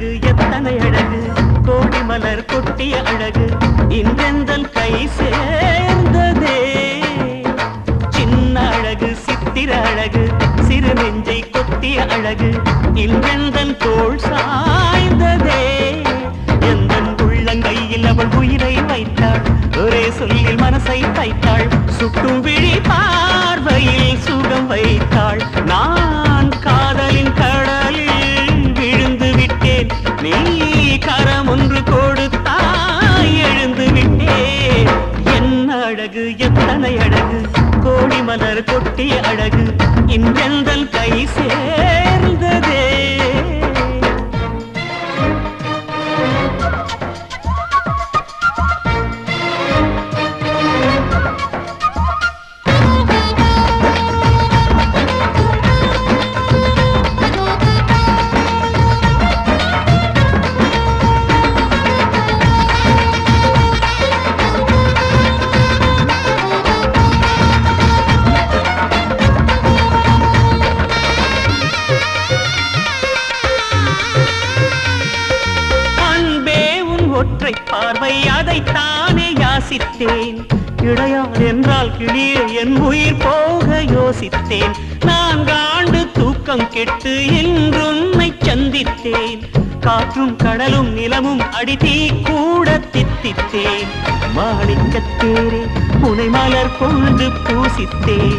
அழகு எத்தனை அழகு கோடி மலர் கொட்டிய அழகு இன்றெந்தன் கை சேர்ந்ததே சின்ன அழகு சித்திர அழகு சிறு நெஞ்சை கொத்திய அழகு இன்றெந்தன் தோள் சாய்ந்ததே எந்தன் உள்ளங்கையில் அவள் உயிரை வைத்தாள் ஒரே சொல்லில் மனசை தைத்தாள் சுட்டும் விழி பார்வையில் சுகம் வைத்தாள் நான் காதலின் கடலில் விழுந்து விட்டேன் நீ கரம் ஒன்று கொடுத்தாய் எழுந்து விட்டேன் என்ன அழகு எத்தனை அழகு கோடி மலர் கொட்டிய அழகு இன்றெந்தன் கை சேர்ந்ததே ஒற்றை பார்வை அதைத்தானே யாசித்தேன் இடையான் என்றால் கிளியே என் உயிர் போக யோசித்தேன் நான் காண்டு தூக்கம் கெட்டு என்றுன்னை சந்தித்தேன் காற்றும் கடலும் நிலமும் அடித்தீ கூட தித்தித்தேன் மாணிக்கத்தேரே புனை மலர் கொண்டு பூசித்தேன்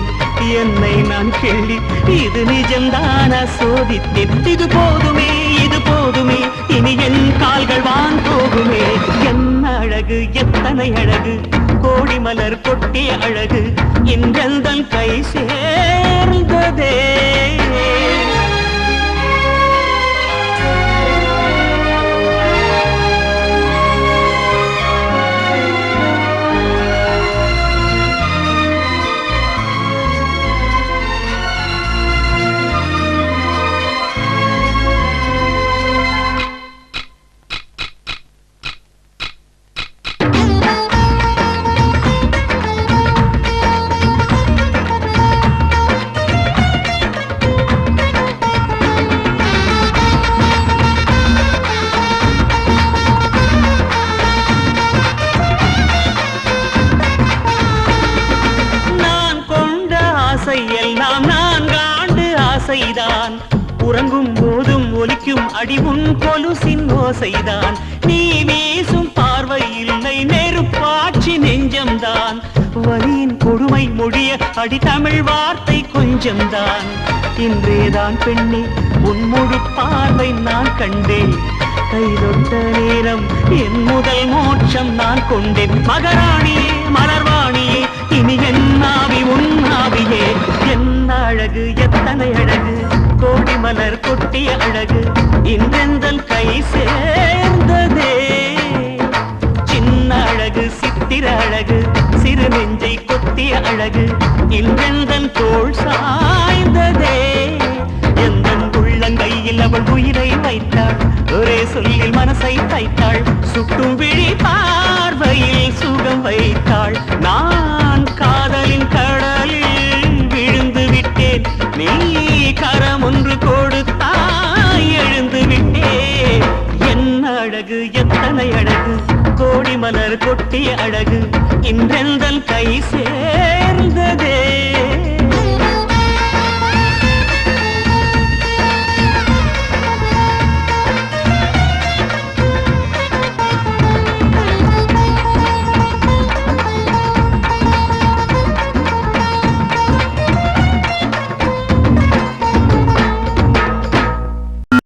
என்னை நான் கேள்வி இது நிஜம்தான சோதித்தேன் இது போதுமே இனி என் கால்கள் வான் போகுமே என்ன அழகு எத்தனை அழகு கோடி மலர் கொட்டிய அழகு இன்றெந்தன் கை சேர்ந்ததே எல்லாம் நான்காண்டு ஆசைதான் உறங்கும் போதும் ஒலிக்கும் அடிவும் கொலுசின் ஓசைதான் நீ வீசும் பார்வை இல்லை நெருப்பாட்சி நெஞ்சம்தான் வலியின் கொடுமை மொழிய அடி தமிழ் வார்த்தை கொஞ்சம்தான் இன்றேதான் பெண்ணே உன் முழு பார்வை நான் கண்டேன் கைதொட்ட நேரம் என் முதல் மோட்சம் நான் கொண்டேன் மகராணியே மலர்வாணியே இனி என் ஆவி உன் ஆவியே என்ன அழகு எத்தனை அழகு கோடி மலர் கொட்டிய அழகு இன்றெந்தன் கை சேர்ந்ததே சின்ன அழகு சித்திர அழகு சிறு நெஞ்சை கொத்திய அழகு இன்றெந்தன் தோள் சாய்ந்ததே எந்தன் உள்ளங்கையில் அவள் உயிரை வைத்தாள் ஒரே சொல்லில் மனசை தைத்தாள் சுட்டும் விழி பார்வையில் சுகம் வைத்தாள் நான் காதலின் கடலில் விழுந்து விட்டேன் நீ கரம் ஒன்று கொடுத்தாய் எழுந்து விட்டேன் என்ன அழகு எத்தனை அழகு கோடி மலர் கொட்டிய அழகு இன்றெந்தன் கை சேர்ந்ததே